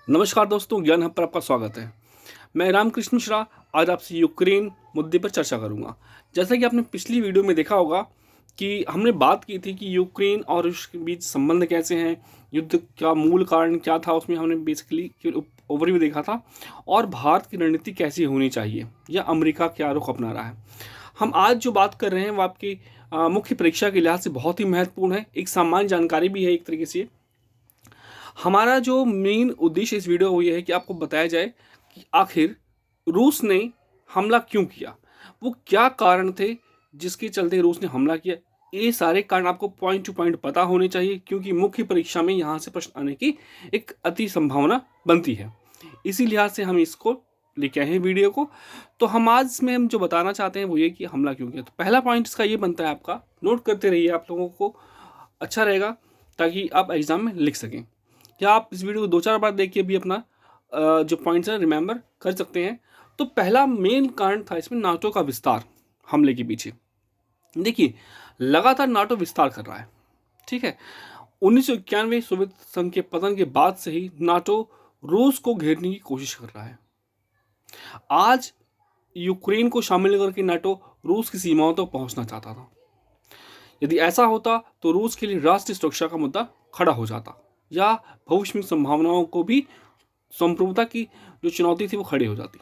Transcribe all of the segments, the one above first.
नमस्कार दोस्तों, ज्ञान हब पर आपका स्वागत है। मैं रामकृष्ण मिश्रा आज आपसे यूक्रेन मुद्दे पर चर्चा करूंगा। जैसा कि आपने पिछली वीडियो में देखा होगा कि हमने बात की थी कि यूक्रेन और रूस के बीच संबंध कैसे हैं, युद्ध का मूल कारण क्या था, उसमें हमने बेसिकली ओवरव्यू देखा था और भारत की रणनीति कैसी होनी चाहिए या अमेरिका क्या रुख अपना रहा है। हम आज जो बात कर रहे हैं वो आपकी मुख्य परीक्षा के लिहाज से बहुत ही महत्वपूर्ण है, एक सामान्य जानकारी भी है एक तरीके से। हमारा जो मेन उद्देश्य इस वीडियो को ये है कि आपको बताया जाए कि आखिर रूस ने हमला क्यों किया, वो क्या कारण थे जिसके चलते रूस ने हमला किया। ये सारे कारण आपको पॉइंट टू पॉइंट पता होने चाहिए, क्योंकि मुख्य परीक्षा में यहाँ से प्रश्न आने की एक अति संभावना बनती है। इसी लिहाज से हम इसको लेके आए हैं वीडियो को। तो हम आज में हम जो बताना चाहते हैं वो ये कि हमला क्यों किया। तो पहला पॉइंट इसका ये बनता है, आपका नोट करते रहिए, आप लोगों को अच्छा रहेगा ताकि आप एग्जाम में लिख सकें। या आप इस वीडियो को 2-4 बार देख के भी अपना जो पॉइंट्स है रिमेंबर कर सकते हैं। तो पहला मेन कारण था इसमें नाटो का विस्तार। हमले के पीछे देखिए, लगातार नाटो विस्तार कर रहा है। ठीक है, 1991 सोवियत संघ के पतन के बाद से ही नाटो रूस को घेरने की कोशिश कर रहा है। आज यूक्रेन को शामिल करके नाटो रूस की सीमाओं तक पहुंचना चाहता था। यदि ऐसा होता तो रूस के लिए राष्ट्रीय सुरक्षा का मुद्दा खड़ा हो जाता या भविष्य में संभावनाओं को भी संप्रभुता की जो चुनौती थी वो खड़ी हो जाती।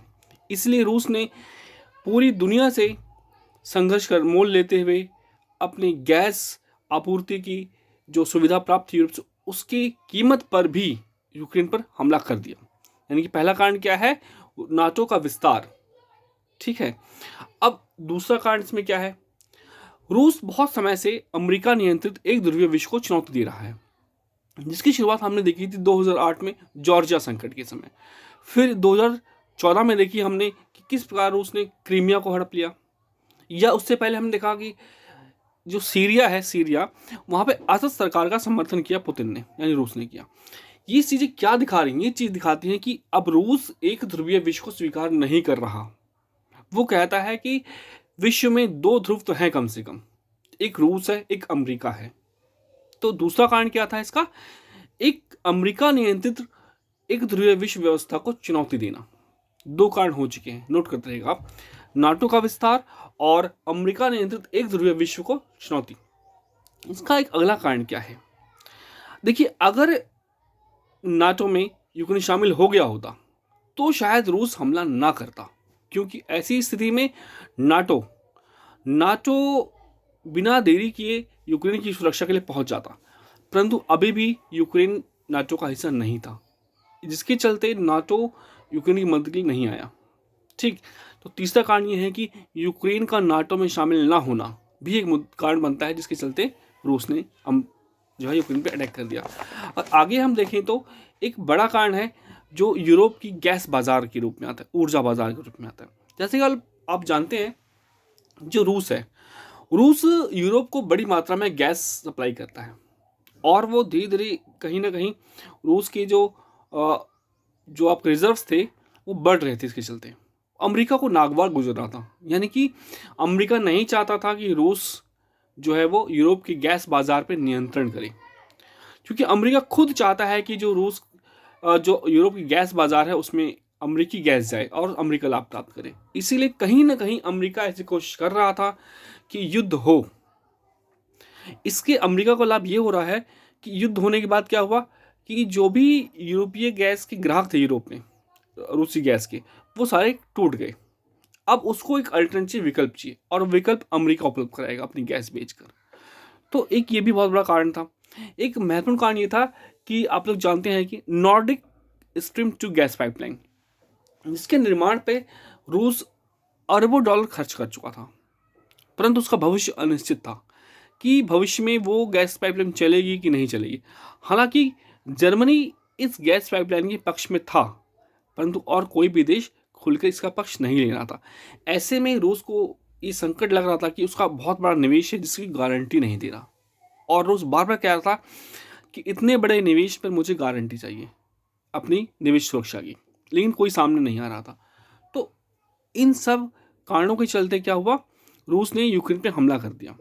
इसलिए रूस ने पूरी दुनिया से संघर्ष कर मोल लेते हुए अपनी गैस आपूर्ति की जो सुविधा प्राप्त थी यूरोप से, उसकी कीमत पर भी यूक्रेन पर हमला कर दिया। यानी कि पहला कारण क्या है, नाटो का विस्तार। ठीक है, अब दूसरा कारण इसमें क्या है, रूस बहुत समय से अमेरिका नियंत्रित एक ध्रुवीय विश्व को चुनौती दे रहा है, जिसकी शुरुआत हमने देखी थी 2008 में जॉर्जिया संकट के समय। फिर 2014 में देखी हमने कि किस प्रकार रूस ने क्रीमिया को हड़प लिया, या उससे पहले हमने देखा कि जो सीरिया है, सीरिया वहाँ पे असद सरकार का समर्थन किया पुतिन ने, यानी रूस ने किया। ये चीज़ें क्या दिखा रही हैं, ये चीज़ दिखाती हैं कि अब रूस एक ध्रुवीय विश्व को स्वीकार नहीं कर रहा। वो कहता है कि विश्व में दो ध्रुव तो हैं कम से कम, एक रूस है, एक अमेरिका है। तो दूसरा कारण क्या था इसका, एक अमेरिका नियंत्रित एक ध्रुवीय विश्व व्यवस्था को चुनौती देना। दो कारण हो चुके हैं, नोट करते रहिएगा आप, नाटो का विस्तार और अमेरिका नियंत्रित एक ध्रुवीय विश्व को चुनौती। इसका एक अगला कारण क्या है, देखिए, अगर नाटो में यूक्रेन शामिल हो गया होता तो शायद रूस हमला ना करता, क्योंकि ऐसी स्थिति में नाटो नाटो बिना देरी किए यूक्रेन की सुरक्षा के लिए पहुंच जाता। परंतु अभी भी यूक्रेन नाटो का हिस्सा नहीं था, जिसके चलते नाटो यूक्रेन की मदद के लिए नहीं आया। ठीक, तो तीसरा कारण यह है कि यूक्रेन का नाटो में शामिल ना होना भी एक कारण बनता है, जिसके चलते रूस ने जो है यूक्रेन पे अटैक कर दिया। और आगे हम देखें तो एक बड़ा कारण है जो यूरोप की गैस बाजार के रूप में आता है, ऊर्जा बाजार के रूप में आता है। जैसे कि आप जानते हैं, जो रूस है, रूस यूरोप को बड़ी मात्रा में गैस सप्लाई करता है और वो धीरे धीरे कहीं ना कहीं रूस के जो आप रिजर्व्स थे वो बढ़ रहे थे। इसके चलते अमेरिका को नागवार गुजर रहा था, यानी कि अमेरिका नहीं चाहता था कि रूस जो है वो यूरोप के गैस बाजार पर नियंत्रण करे, क्योंकि अमेरिका खुद चाहता है कि जो यूरोप की गैस बाजार है उसमें अमेरिकी गैस जाए और अमेरिका लाभ प्राप्त करे। इसीलिए कहीं ना कहीं अमेरिका ऐसी कोशिश कर रहा था कि युद्ध हो। इसके अमेरिका को लाभ ये हो रहा है कि युद्ध होने के बाद क्या हुआ कि जो भी यूरोपीय गैस के ग्राहक थे यूरोप में रूसी गैस के, वो सारे टूट गए। अब उसको एक अल्टरनेटिव विकल्प चाहिए और विकल्प अमेरिका उपलब्ध कराएगा अपनी गैस बेचकर। तो एक ये भी बहुत बड़ा कारण था। एक महत्वपूर्ण कारण ये था कि आप लोग जानते हैं कि नॉर्डिक स्ट्रीम 2 गैस पाइपलाइन, जिसके निर्माण पे रूस अरबों डॉलर खर्च कर चुका था, परंतु उसका भविष्य अनिश्चित था कि भविष्य में वो गैस पाइपलाइन चलेगी कि नहीं चलेगी। हालांकि जर्मनी इस गैस पाइपलाइन के पक्ष में था, परंतु और कोई भी देश खुलकर इसका पक्ष नहीं ले रहा था। ऐसे में रूस को ये संकट लग रहा था कि उसका बहुत बड़ा निवेश है जिसकी गारंटी नहीं दे रहा, और रूस बार बार कह रहा था कि इतने बड़े निवेश पर मुझे गारंटी चाहिए अपनी निवेश सुरक्षा की, लेकिन कोई सामने नहीं आ रहा था। तो इन सब कारणों के चलते क्या हुआ, रूस ने यूक्रेन पे हमला कर दिया।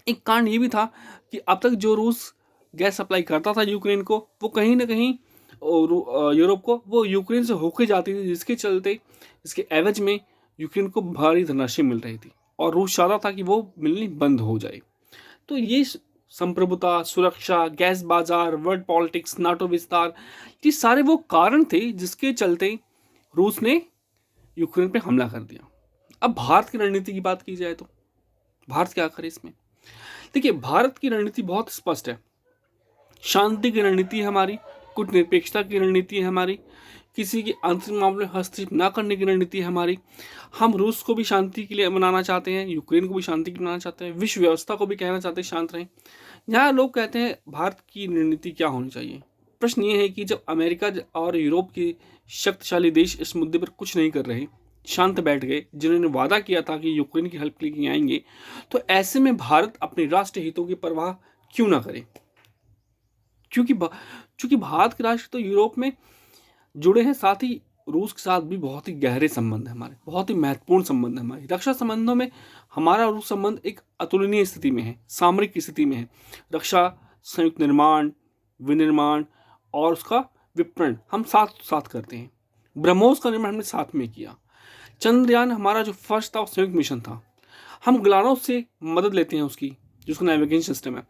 एक कारण ये भी था कि अब तक जो रूस गैस सप्लाई करता था यूक्रेन को, वो कहीं ना कहीं और यूरोप को, वो यूक्रेन से होके जाती थी, जिसके चलते इसके एवज में यूक्रेन को भारी धनराशि मिल रही थी और रूस चाहता था कि वो मिलनी बंद हो जाए। तो ये संप्रभुता, सुरक्षा, गैस बाजार, वर्ल्ड पॉलिटिक्स, नाटो विस्तार, ये सारे वो कारण थे जिसके चलते रूस ने यूक्रेन पे हमला कर दिया। अब भारत की रणनीति की बात की जाए तो भारत क्या करे इसमें? देखिए, भारत की रणनीति बहुत स्पष्ट है। शांति की रणनीति है हमारी, कूटनिरपेक्षता की रणनीति है हमारी, किसी के आंतरिक मामले में हस्तक्षेप ना करने की रणनीति है हमारी। हम रूस को भी शांति के लिए बनाना चाहते हैं, यूक्रेन को भी शांति के लिए बनाना चाहते हैं, विश्व व्यवस्था को भी कहना चाहते हैं शांत रहें। यहाँ लोग कहते हैं भारत की रणनीति क्या होनी चाहिए। प्रश्न ये है कि जब अमेरिका और यूरोप के शक्तिशाली देश इस मुद्दे पर कुछ नहीं कर रहे, शांत बैठ गए, जिन्होंने वादा किया था कि यूक्रेन की हेल्प के लिए आएंगे, तो ऐसे में भारत अपने राष्ट्रीय हितों की परवाह क्यों ना करे? क्योंकि भारत के राष्ट्र तो यूरोप में जुड़े हैं, साथ ही रूस के साथ भी बहुत ही गहरे संबंध है हमारे, बहुत ही महत्वपूर्ण संबंध है हमारे। रक्षा संबंधों में हमारा रूस संबंध एक अतुलनीय स्थिति में है, सामरिक स्थिति में है। रक्षा संयुक्त निर्माण, विनिर्माण और उसका विपणन हम साथ साथ करते हैं। ब्रह्मोस का निर्माण हमने साथ में किया। चंद्रयान हमारा जो फर्स्ट था, संयुक्त मिशन था। हम ग्लानोस से मदद लेते हैं, उसकी जिसका नेविगेशन सिस्टम है,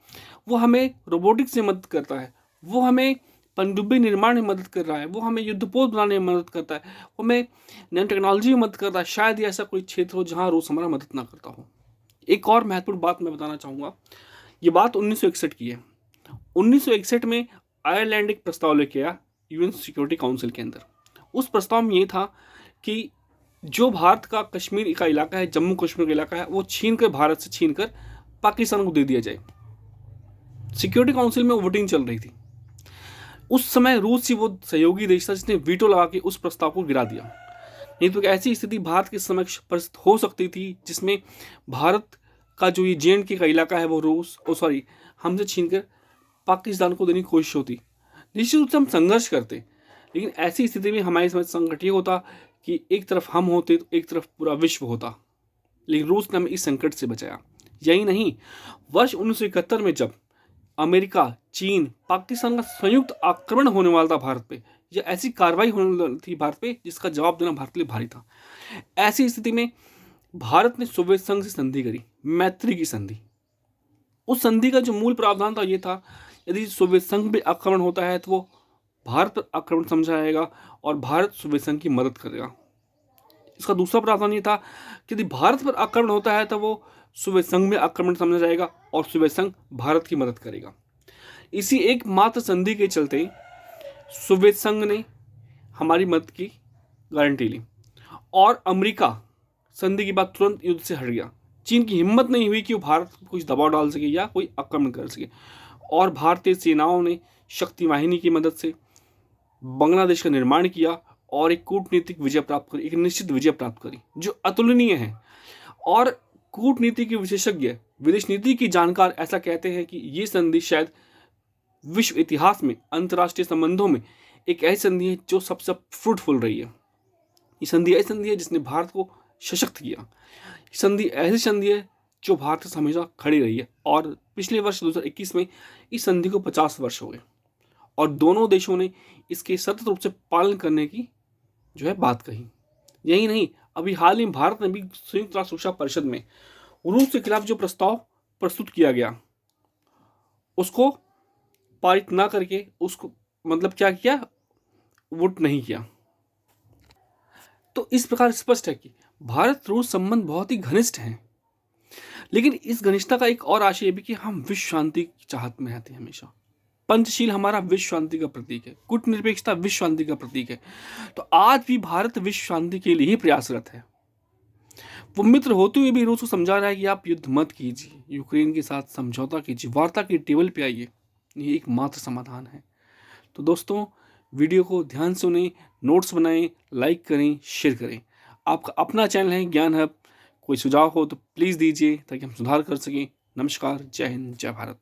वो हमें रोबोटिक्स से मदद करता है, वो हमें पनडुब्बी निर्माण में मदद कर रहा है, वो हमें युद्धपोत बनाने में मदद करता है, वो हमें नैनो टेक्नोलॉजी में मदद करता है। शायद ही ऐसा कोई क्षेत्र हो जहाँ रूस हमारा मदद ना करता हो। एक और महत्वपूर्ण बात मैं बताना चाहूँगा, ये बात 1961 की है। 1961 में आयरलैंड एक प्रस्ताव लेके आया यूएन सिक्योरिटी काउंसिल के अंदर। उस प्रस्ताव में ये था कि जो भारत का कश्मीर का इलाका है, जम्मू कश्मीर का इलाका है, वो भारत से छीन कर पाकिस्तान को दे दिया जाए। सिक्योरिटी काउंसिल में वोटिंग चल रही थी। उस समय रूस ही वो सहयोगी देश था जिसने वीटो लगा के उस प्रस्ताव को गिरा दिया। नहीं तो ऐसी स्थिति भारत के समक्ष परिस्थित हो सकती थी जिसमें भारत का जो ये JNK का इलाका है वो हमसे छीनकर पाकिस्तान को देने की कोशिश होती। निश्चित रूप से हम संघर्ष करते, लेकिन ऐसी स्थिति में हमारे समझ संकट ये होता कि एक तरफ हम होते तो एक तरफ पूरा विश्व होता। लेकिन रूस ने हमें इस संकट से बचाया। यही नहीं, वर्ष 1971 में जब अमेरिका, चीन, पाकिस्तान का संयुक्त आक्रमण होने वाला था भारत पे, या ऐसी कार्रवाई होने वाली थी भारत पे जिसका जवाब देना भारत के लिए भारी था, ऐसी स्थिति में भारत ने सोवियत संघ से संधि करी, मैत्री की संधि। उस संधि का जो मूल प्रावधान था ये था, यदि सोवियत संघ पे आक्रमण होता है तो वो भारत पर आक्रमण समझा जाएगा और भारत सोवियत संघ की मदद करेगा। इसका दूसरा प्रावधान ये था कि यदि भारत पर आक्रमण होता है तो वो सोवियत संघ में आक्रमण समझा जाएगा और सोवियत संघ भारत की मदद करेगा। इसी एकमात्र संधि के चलते सोवियत संघ ने हमारी मदद की गारंटी ली और अमेरिका संधि के बाद तुरंत युद्ध से हट गया। चीन की हिम्मत नहीं हुई कि वो भारत पर कुछ दबाव डाल सके या कोई आक्रमण कर सके, और भारतीय सेनाओं ने शक्ति वाहिनी की मदद से बांग्लादेश का निर्माण किया और एक कूटनीतिक विजय प्राप्त करी, एक निश्चित विजय प्राप्त करी जो अतुलनीय है। और कूटनीति के विशेषज्ञ, विदेश नीति की जानकार ऐसा कहते हैं कि ये संधि शायद विश्व इतिहास में, अंतर्राष्ट्रीय संबंधों में एक ऐसी संधि है जो सबसे फ्रूटफुल रही है। ये संधि ऐसी संधि है जिसने भारत को सशक्त किया। संधि ऐसी संधि है जो भारत से हमेशा खड़ी रही है। और पिछले वर्ष 2021 में इस संधि को 50 वर्ष हो गए और दोनों देशों ने इसके सतत रूप से पालन करने की जो है बात कही। यही नहीं, अभी हाल ही भारत ने भी संयुक्त राष्ट्र सुरक्षा परिषद में रूस के खिलाफ जो प्रस्ताव प्रस्तुत किया गया उसको पारित ना करके उसको क्या किया, वोट नहीं किया। तो इस प्रकार स्पष्ट है कि भारत रूस संबंध बहुत ही घनिष्ठ हैं, लेकिन इस घनिष्ठता का एक और आशय भी कि हम विश्व शांति की चाहत में रहते हैं हमेशा। पंचशील हमारा विश्व शांति का प्रतीक है, कूटनिरपेक्षता विश्व शांति का प्रतीक है। तो आज भी भारत विश्व शांति के लिए ही प्रयासरत है। वो मित्र होते हुए भी रूस को समझा रहा है कि आप युद्ध मत कीजिए, यूक्रेन के साथ समझौता कीजिए, वार्ता की टेबल पे आइए, ये एकमात्र समाधान है। तो दोस्तों, वीडियो को ध्यान से सुनें, नोट्स बनाएं, लाइक करें, शेयर करें। आपका अपना चैनल है ज्ञान हब, कोई सुझाव हो तो प्लीज़ दीजिए ताकि हम सुधार कर सकें। नमस्कार, जय हिंद, जय भारत।